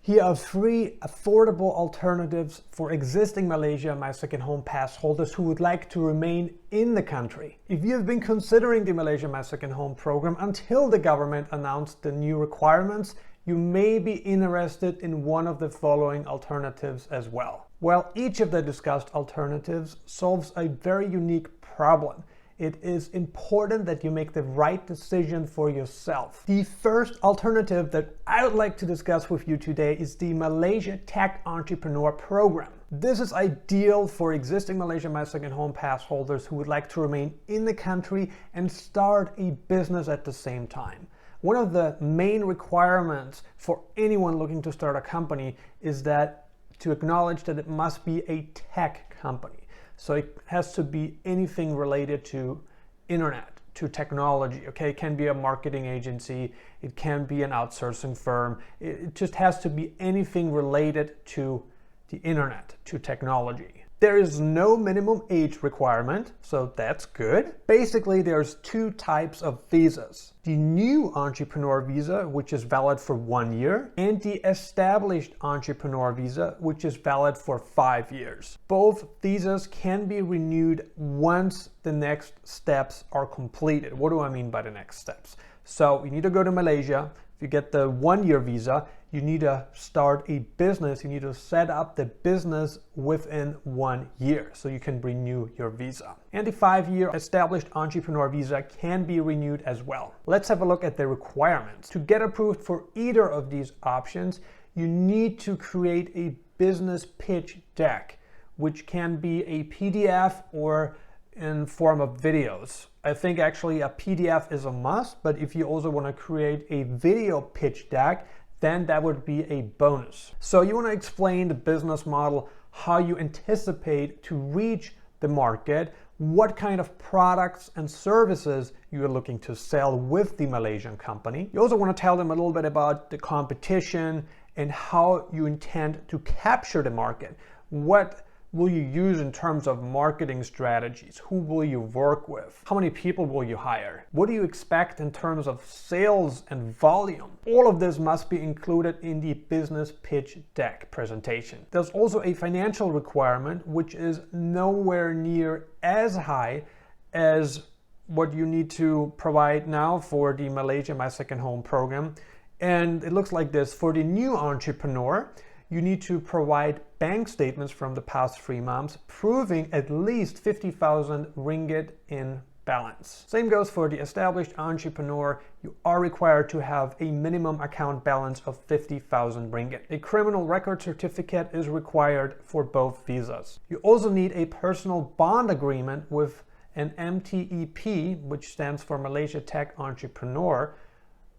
Here are 3 affordable alternatives for existing Malaysia My Second Home pass holders who would like to remain in the country. If you have been considering the Malaysia My Second Home program until the government announced the new requirements, you may be interested in one of the following alternatives as well. Well, each of the discussed alternatives solves a very unique problem. It is important that you make the right decision for yourself. The first alternative that I would like to discuss with you today is the Malaysia Tech Entrepreneur Program. This is ideal for existing Malaysia My Second Home pass holders who would like to remain in the country and start a business at the same time. One of the main requirements for anyone looking to start a company is that to acknowledge that it must be a tech company. So it has to be anything related to internet, to technology, okay? It can be a marketing agency, it can be an outsourcing firm. It just has to be anything related to the internet, to technology. There is no minimum age requirement, so that's good. Basically, there's 2 types of visas. The new entrepreneur visa, which is valid for 1 year, and the established entrepreneur visa, which is valid for 5 years. Both visas can be renewed once the next steps are completed. What do I mean by the next steps? So you need to go to Malaysia. If you get the 1-year visa, you need to start a business. You need to set up the business within 1 year so you can renew your visa. And the 5-year established entrepreneur visa can be renewed as well. Let's have a look at the requirements. To get approved for either of these options, you need to create a business pitch deck, which can be a PDF or in form of videos. I think actually a PDF is a must, but if you also want to create a video pitch deck, then that would be a bonus. So you want to explain the business model, how you anticipate to reach the market, what kind of products and services you are looking to sell with the Malaysian company. You also want to tell them a little bit about the competition and how you intend to capture the market. What will you use in terms of marketing strategies? Who will you work with? How many people will you hire? What do you expect in terms of sales and volume? All of this must be included in the business pitch deck presentation. There's also a financial requirement, which is nowhere near as high as what you need to provide now for the Malaysia My Second Home program. And it looks like this. For the new entrepreneur, you need to provide bank statements from the past 3 months proving at least 50,000 ringgit in balance. Same goes for the established entrepreneur. You are required to have a minimum account balance of 50,000 ringgit. A criminal record certificate is required for both visas. You also need a personal bond agreement with an MTEP, which stands for Malaysia Tech Entrepreneur,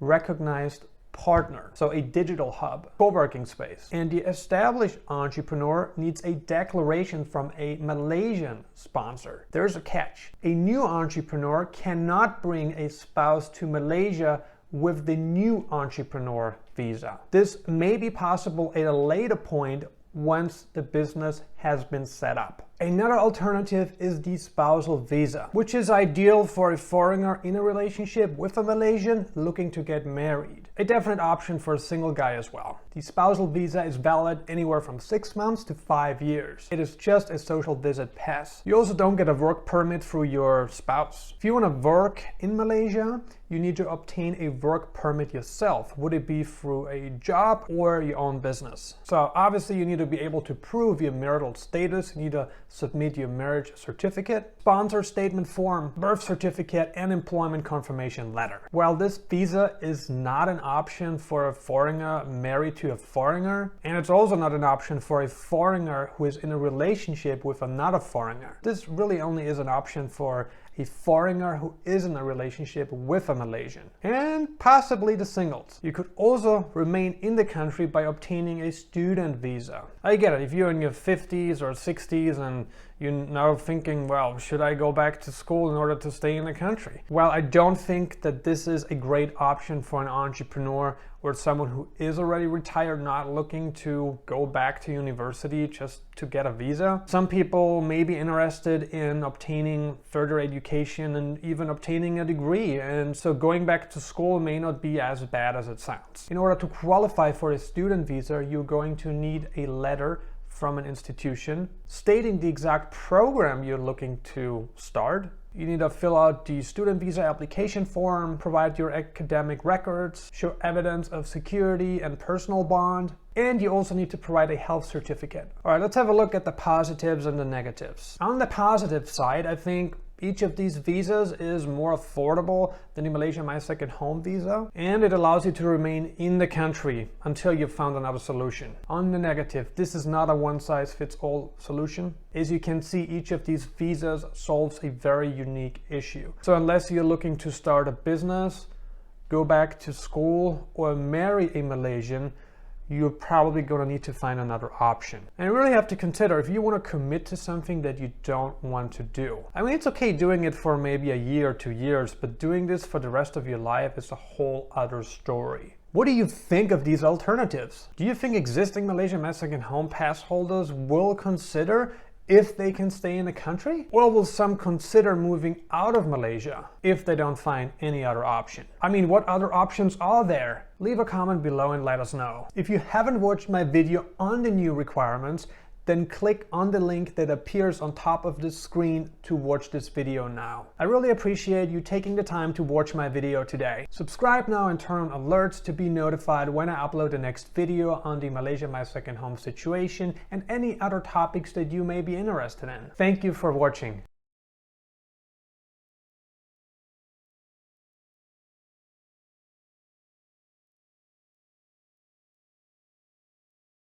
recognized partner, so a digital hub, co-working space. And the established entrepreneur needs a declaration from a Malaysian sponsor. There's a catch. A new entrepreneur cannot bring a spouse to Malaysia with the new entrepreneur visa. This may be possible at a later point once the business has been set up. Another alternative is the spousal visa, which is ideal for a foreigner in a relationship with a Malaysian looking to get married. A definite option for a single guy as well. The spousal visa is valid anywhere from 6 months to 5 years. It is just a social visit pass. You also don't get a work permit through your spouse. If you want to work in Malaysia, you need to obtain a work permit yourself. Would it be through a job or your own business? So obviously you need to be able to prove your marital status. You need to submit your marriage certificate, sponsor statement form, birth certificate, and employment confirmation letter. While this visa is not an option for a foreigner married to a foreigner, and it's also not an option for a foreigner who is in a relationship with another foreigner. This really only is an option for a foreigner who is in a relationship with a Malaysian, and possibly the singles. You could also remain in the country by obtaining a student visa. I get it, if you're in your 50s or 60s and you're now thinking, well, should I go back to school in order to stay in the country? Well, I don't think that this is a great option for an entrepreneur or someone who is already retired, not looking to go back to university just to get a visa. Some people may be interested in obtaining further education application and even obtaining a degree. And so going back to school may not be as bad as it sounds. In order to qualify for a student visa, you're going to need a letter from an institution stating the exact program you're looking to start. You need to fill out the student visa application form, provide your academic records, show evidence of security and personal bond, and you also need to provide a health certificate. All right, let's have a look at the positives and the negatives. On the positive side, I think each of these visas is more affordable than the Malaysia My Second Home visa, and it allows you to remain in the country until you've found another solution. On the negative, this is not a one-size-fits-all solution. As you can see, each of these visas solves a very unique issue. So unless you're looking to start a business, go back to school, or marry a Malaysian, you're probably going to need to find another option. And you really have to consider if you want to commit to something that you don't want to do. I mean, it's okay doing it for maybe a year or 2 years, but doing this for the rest of your life is a whole other story. What do you think of these alternatives? Do you think existing Malaysia My Second Home pass holders will consider if they can stay in the country? Or will some consider moving out of Malaysia if they don't find any other option? I mean, what other options are there? Leave a comment below and let us know. If you haven't watched my video on the new requirements, then click on the link that appears on top of the screen to watch this video now. I really appreciate you taking the time to watch my video today. Subscribe now and turn on alerts to be notified when I upload the next video on the Malaysia My Second Home situation and any other topics that you may be interested in. Thank you for watching.